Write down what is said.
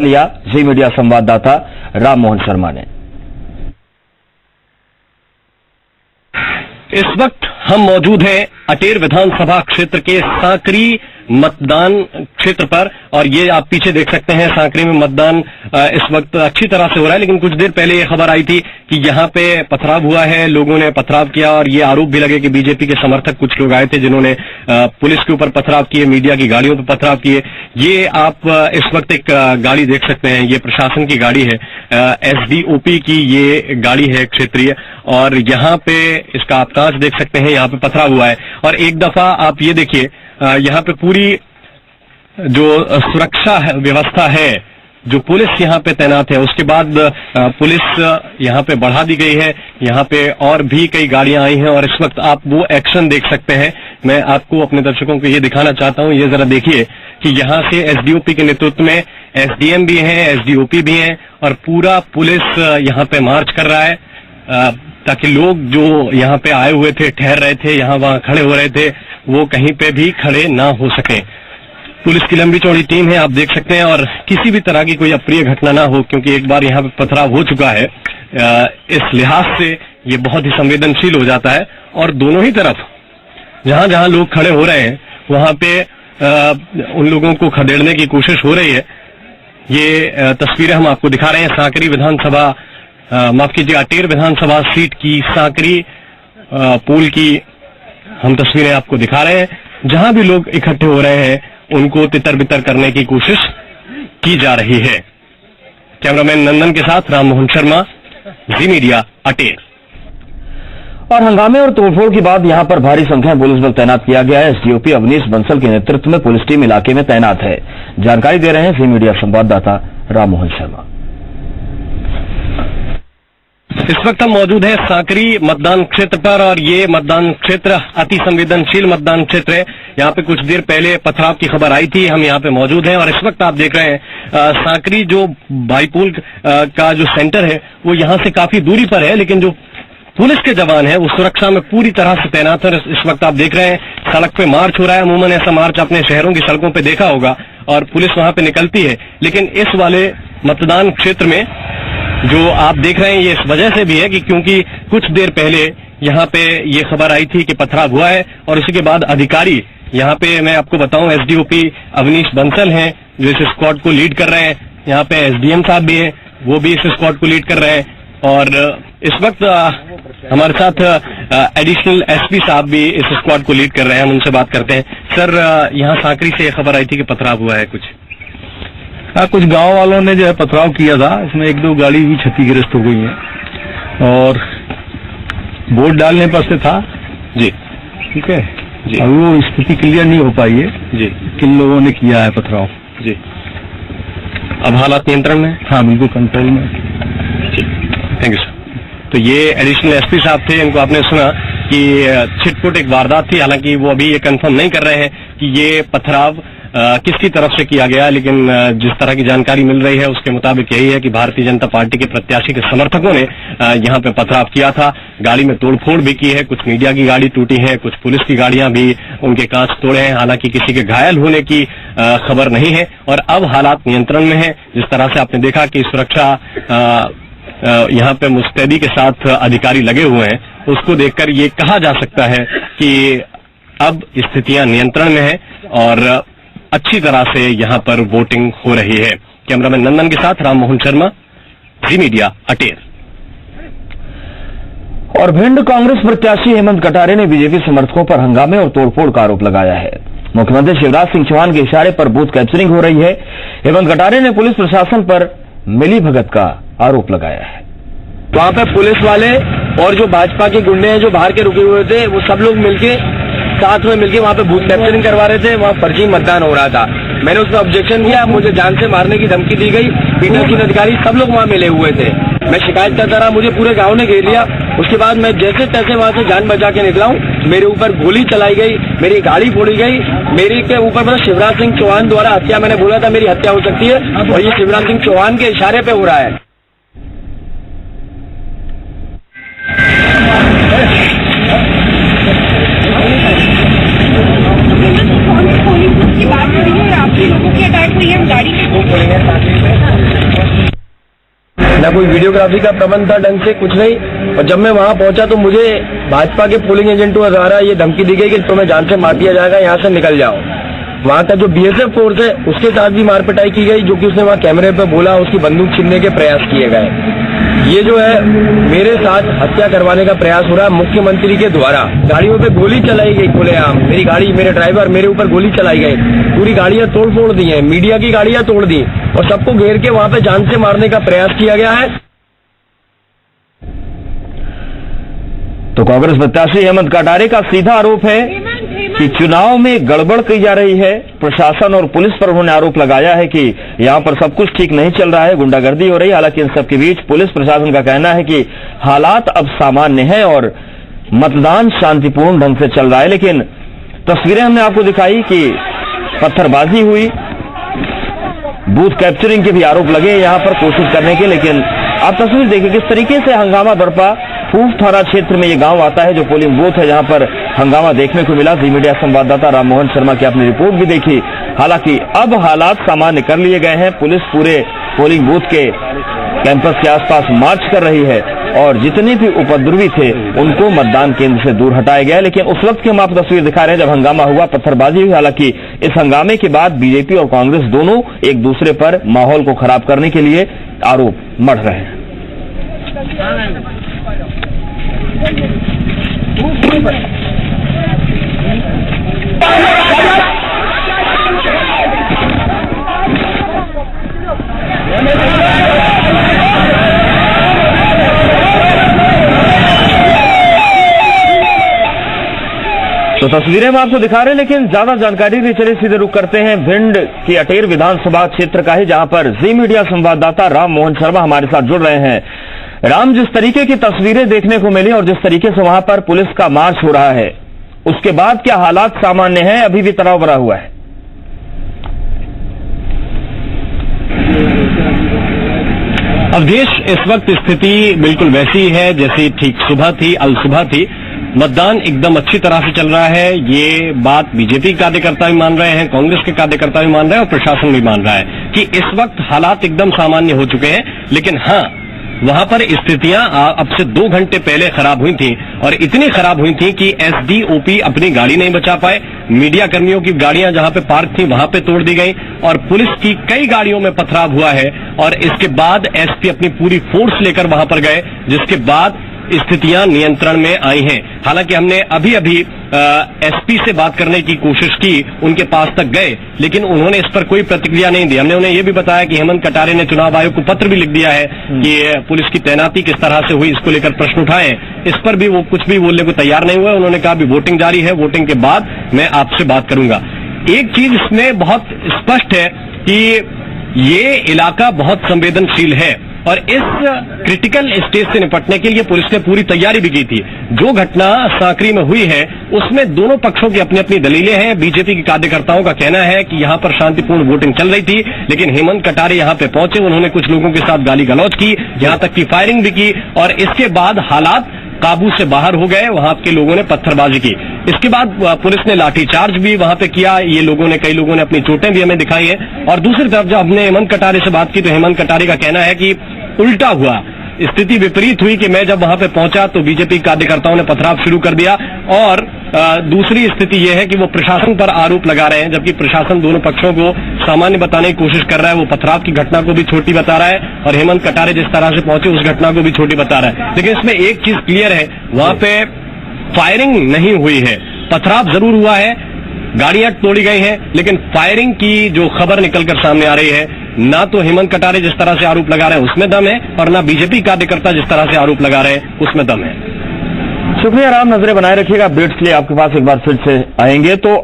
लिया जी मीडिया संवाददाता राम मोहन शर्मा ने। इस वक्त हम मौजूद हैं अटेर विधानसभा क्षेत्र के सांकरी मतदान क्षेत्र पर और ये आप पीछे देख सकते हैं सांकरी में मतदान इस वक्त अच्छी तरह से हो रहा है। लेकिन कुछ देर पहले ये खबर आई थी कि यहाँ पे पथराव हुआ है, लोगों ने पथराव किया और ये आरोप भी लगे कि बीजेपी के समर्थक कुछ लोग आए थे जिन्होंने पुलिस के ऊपर पथराव किए, मीडिया की गाड़ियों पर पथराव किए। ये आप इस वक्त एक गाड़ी देख सकते हैं, ये प्रशासन की गाड़ी है, एसडीओपी की ये गाड़ी है क्षेत्रीय, और यहाँ पे इसका अवकाश देख सकते हैं, यहाँ पे पथराव हुआ है। और एक दफा आप ये देखिए यहाँ पे पूरी जो सुरक्षा व्यवस्था है, जो पुलिस यहाँ पे तैनात है, उसके बाद पुलिस यहाँ पे बढ़ा दी गई है। यहाँ पे और भी कई गाड़ियां आई हैं और इस वक्त आप वो एक्शन देख सकते हैं। मैं आपको अपने दर्शकों को ये दिखाना चाहता हूँ, ये जरा देखिए कि यहाँ से एसडीओपी के नेतृत्व में एसडीएम भी हैं, एसडीओपी भी हैं और पूरा पुलिस यहाँ पे मार्च कर रहा है ताकि लोग जो यहाँ पे आए हुए थे, ठहर रहे थे, यहाँ वहां खड़े हो रहे थे, वो कहीं पे भी खड़े ना हो सके। पुलिस की लंबी चौड़ी टीम है, आप देख सकते हैं, और किसी भी तरह की कोई अप्रिय घटना ना हो, क्योंकि एक बार यहाँ पे पथराव हो चुका है। इस लिहाज से ये बहुत ही संवेदनशील हो जाता है और दोनों ही तरफ जहां जहां लोग खड़े हो रहे हैं वहां पे उन लोगों को खदेड़ने की कोशिश हो रही है। ये तस्वीरें हम आपको दिखा रहे हैं सांकरी विधानसभा माफ कीजिए अटेर विधानसभा सीट की सांकरी पुल की हम तस्वीरें आपको दिखा रहे हैं। जहां भी लोग इकट्ठे हो रहे हैं उनको तितर बितर करने की कोशिश की जा रही है। कैमरामैन नंदन के साथ राम मोहन शर्मा, जी मीडिया, अटेर। और हंगामे और तोड़फोड़ के बाद यहां पर भारी संख्या में पुलिस बल तैनात किया गया है। एसडीओपी अवनीश बंसल के नेतृत्व में पुलिस टीम इलाके में तैनात है। जानकारी दे रहे हैं जी मीडिया संवाददाता राम मोहन शर्मा। इस वक्त हम मौजूद हैं सांकरी मतदान क्षेत्र पर और ये मतदान क्षेत्र अति संवेदनशील मतदान क्षेत्र है। यहाँ पे कुछ देर पहले पथराव की खबर आई थी, हम यहाँ पे मौजूद हैं और इस वक्त आप देख रहे हैं सांकरी जो बाईपुल का जो सेंटर है वो यहाँ से काफी दूरी पर है, लेकिन जो पुलिस के जवान है वो सुरक्षा में पूरी तरह से तैनात है। इस वक्त आप देख रहे हैं सड़क पे मार्च हो रहा है। अमूमन ऐसा मार्च अपने शहरों की सड़कों पे देखा होगा और पुलिस वहां पे निकलती है, लेकिन इस वाले मतदान क्षेत्र में जो आप देख रहे हैं ये इस वजह से भी है कि क्योंकि कुछ देर पहले यहाँ पे ये खबर आई थी कि पथराव हुआ है और उसी के बाद अधिकारी यहाँ पे, मैं आपको बताऊं, एसडीओपी अवनीश बंसल हैं जो इस स्क्वाड को लीड कर रहे हैं। यहाँ पे एसडीएम साहब भी हैं, वो भी इस स्क्वाड को लीड कर रहे हैं और इस वक्त हमारे साथ एडिशनल एसपी साहब भी इस स्क्वाड को लीड कर रहे हैं। हम उनसे बात करते हैं। सर, यहाँ सांकरी से खबर आई थी कि पथराव हुआ है कुछ? कुछ गांव वालों ने जो है पथराव किया था, इसमें एक दो गाड़ी भी क्षतिग्रस्त हो गई है और वोट डालने पर से था जी। ठीक है जी। अब वो स्थिति क्लियर नहीं हो पाई है जी, किन लोगों ने किया है पथराव जी। अब हालात नियंत्रण में? हाँ, बिल्कुल कंट्रोल में। Thank you sir. तो ये एडिशनल एसपी साहब थे, इनको आपने सुना कि छिटपुट एक वारदात थी। हालांकि वो अभी ये कंफर्म नहीं कर रहे हैं कि ये पथराव किसकी तरफ से किया गया, लेकिन जिस तरह की जानकारी मिल रही है उसके मुताबिक यही है कि भारतीय जनता पार्टी के प्रत्याशी के समर्थकों ने यहाँ पे पथराव किया था। गाड़ी में तोड़फोड़ भी की है, कुछ मीडिया की गाड़ी टूटी है, कुछ पुलिस की गाड़ियां भी उनके कांच तोड़े हैं। हालांकि किसी के घायल होने की खबर नहीं है और अब हालात नियंत्रण में है। जिस तरह से आपने देखा कि सुरक्षा यहाँ पे मुस्तैदी के साथ अधिकारी लगे हुए हैं, उसको देखकर ये कहा जा सकता है कि अब स्थितियां नियंत्रण में है और अच्छी तरह से यहाँ पर वोटिंग हो रही है। कैमरामैन नंदन के साथ राम मोहन शर्मा, जी मीडिया, अटेर। और भिंड कांग्रेस प्रत्याशी हेमंत कटारे ने बीजेपी समर्थकों पर हंगामे और तोड़फोड़ का आरोप लगाया है। मुख्यमंत्री शिवराज सिंह चौहान के इशारे पर बूथ कैप्चरिंग हो रही है। हेमंत कटारे ने पुलिस प्रशासन पर मिलीभगत का आरोप लगाया है। वहां पे पुलिस वाले और जो भाजपा के गुंडे हैं जो बाहर के रुके हुए थे, वो सब लोग मिलके साथ में मिलके वहां पे बूथ कैप्चरिंग करवा रहे थे। वहां फर्जी मतदान हो रहा था। मैंने उसमें ऑब्जेक्शन किया, मुझे जान से मारने की धमकी दी गई। पीठासीन अधिकारी सब लोग वहां मिले हुए थे। मैं शिकायत करता रहा, मुझे पूरे गांव ने घेर लिया। उसके बाद मैं जैसे तैसे वहां से जान बचा के निकला हूं। मेरे ऊपर गोली चलाई गई, मेरी गाड़ी फोड़ी गई, मेरे के ऊपर मतलब शिवराज सिंह चौहान द्वारा हत्या, मैंने बोला था मेरी हत्या हो सकती है और ये शिवराज सिंह चौहान के इशारे पे हो रहा है। की बात हो रही है, आपके लोगों की अटैक हुई है गाड़ी में। ना कोई वीडियोग्राफी का प्रबंध था ढंग से, कुछ नहीं। और जब मैं वहां पहुंचा तो मुझे भाजपा के पोलिंग एजेंटों द्वारा ये धमकी दी गई कि तुम्हें जान से मार दिया जाएगा, यहाँ से निकल जाओ। वहां का जो बीएसएफ फोर्स है उसके साथ भी मार पिटाई की गई, जो कि उसने वहां कैमरे पे बोला, उसकी बंदूक छीनने के प्रयास किए गए। ये जो है मेरे साथ हत्या करवाने का प्रयास हो रहा है मुख्यमंत्री के द्वारा। गाड़ियों पे गोली चलाई गई खुलेआम, मेरी गाड़ी, मेरे ड्राइवर, मेरे ऊपर गोली चलाई गई, पूरी गाड़ियां तोड़ फोड़ दी हैं, मीडिया की गाड़ियां तोड़ दी और सबको घेर के वहां पे जान से मारने का प्रयास किया गया है। तो कांग्रेस प्रत्याशी हेमंत कटारे का सीधा आरोप है कि चुनाव में गड़बड़ की जा रही है। प्रशासन और पुलिस पर उन्होंने आरोप लगाया है कि यहां पर सब कुछ ठीक नहीं चल रहा है, गुंडागर्दी हो रही है। हालांकि इन सबके बीच पुलिस प्रशासन का कहना है कि हालात अब सामान्य हैं और मतदान शांतिपूर्ण ढंग से चल रहा है। लेकिन तस्वीरें हमने आपको दिखाई कि पत्थरबाजी हुई, बूथ कैप्चरिंग के भी आरोप लगे यहां पर कोशिश करने के। लेकिन आप तस्वीर देखिए किस तरीके से हंगामा बरपा। फूफ थाना क्षेत्र में ये गांव आता है जो पोलिंग बूथ है, जहां पर हंगामा देखने को मिला। जी मीडिया संवाददाता राममोहन शर्मा की आपने रिपोर्ट भी देखी। हालांकि अब हालात सामान्य कर लिए गए हैं। पुलिस पूरे पोलिंग बूथ के कैंपस के आसपास मार्च कर रही है और जितने भी उपद्रवी थे उनको मतदान केंद्र से दूर हटाया गया। लेकिन उस वक्त की हम आपको तस्वीर दिखा रहे हैं जब हंगामा हुआ, पत्थरबाजी हुई। हालांकि इस हंगामे के बाद बीजेपी और कांग्रेस दोनों एक दूसरे पर माहौल को खराब करने के लिए आरोप मढ़ रहे हैं। तो तस्वीरें हम आपको दिखा रहे हैं, लेकिन ज्यादा जानकारी नहीं चले, सीधे रुख करते हैं भिंड की अटेर विधानसभा क्षेत्र का ही, जहां पर जी मीडिया संवाददाता राममोहन शर्मा हमारे साथ जुड़ रहे हैं। राम, जिस तरीके की तस्वीरें देखने को मिली और जिस तरीके से वहां पर पुलिस का मार्च हो रहा है, उसके बाद क्या हालात सामान्य हैं, अभी भी तनाव बना हुआ है? अवधेश, इस वक्त स्थिति बिल्कुल वैसी है जैसी ठीक सुबह थी, अल सुबह थी। मतदान एकदम अच्छी तरह से चल रहा है। ये बात बीजेपी के कार्यकर्ता भी मान रहे हैं, कांग्रेस के कार्यकर्ता भी मान रहे हैं और प्रशासन भी मान रहा है कि इस वक्त हालात एकदम सामान्य हो चुके हैं। लेकिन हाँ, वहां पर स्थितियां अब से 2 घंटे पहले खराब हुई थी और इतनी खराब हुई थी कि एसडीओपी अपनी गाड़ी नहीं बचा पाए। मीडिया कर्मियों की गाड़ियां जहां पे पार्क थी वहां पे तोड़ दी गई और पुलिस की कई गाड़ियों में पथराव हुआ है। और इसके बाद एसपी अपनी पूरी फोर्स लेकर वहां पर गए, जिसके बाद स्थितियां नियंत्रण में आई हैं। हालांकि हमने अभी अभी एसपी से बात करने की कोशिश की, उनके पास तक गए, लेकिन उन्होंने इस पर कोई प्रतिक्रिया नहीं दी। हमने उन्हें यह भी बताया कि हेमंत कटारे ने चुनाव आयोग को पत्र भी लिख दिया है कि पुलिस की तैनाती किस तरह से हुई, इसको लेकर प्रश्न उठाए। इस पर भी वो कुछ भी बोलने को तैयार नहीं हुए। उन्होंने कहा अभी वोटिंग जारी है, वोटिंग के बाद मैं आपसे बात करूंगा। एक चीज इसमें बहुत स्पष्ट है कि ये इलाका बहुत संवेदनशील है और इस क्रिटिकल स्टेज से निपटने के लिए पुलिस ने पूरी तैयारी भी की थी। जो घटना सांकरी में हुई है उसमें दोनों पक्षों की अपनी अपनी दलीलें हैं। बीजेपी के कार्यकर्ताओं का कहना है कि यहां पर शांतिपूर्ण वोटिंग चल रही थी, लेकिन हेमंत कटारे यहां पे पहुंचे, उन्होंने कुछ लोगों के साथ गाली गलौज की, यहां तक की फायरिंग भी की और इसके बाद हालात काबू से बाहर हो गए। वहां के लोगों ने पत्थरबाजी की। इसके बाद पुलिस ने लाठीचार्ज भी वहां पे किया। ये लोगों ने, कई लोगों ने अपनी चोटें भी हमें दिखाई है। और दूसरी तरफ जब हमने हेमंत कटारे से बात की तो हेमंत कटारे का कहना है कि उल्टा हुआ, स्थिति विपरीत हुई कि मैं जब वहां पे पहुंचा तो बीजेपी कार्यकर्ताओं ने पथराव शुरू कर दिया। और दूसरी स्थिति यह है कि वो प्रशासन पर आरोप लगा रहे हैं, जबकि प्रशासन दोनों पक्षों को सामान्य बताने की कोशिश कर रहा है। वो पथराव की घटना को भी छोटी बता रहा है और हेमंत कटारे जिस तरह से पहुंचे उस घटना को भी छोटी बता रहा है। लेकिन इसमें एक चीज क्लियर है, वहां पे फायरिंग नहीं हुई है, पथराव जरूर हुआ है, गाड़ियां तोड़ी गई हैं, लेकिन फायरिंग की जो खबर निकलकर सामने आ रही है, ना तो हेमंत कटारे जिस तरह से आरोप लगा रहे हैं उसमें दम है और ना बीजेपी कार्यकर्ता जिस तरह से आरोप लगा रहे हैं उसमें दम है। शुक्रिया राम, नजरें बनाए रखिएगा। अपडेट्स के लिए आपके पास एक बार फिर से आएंगे। तो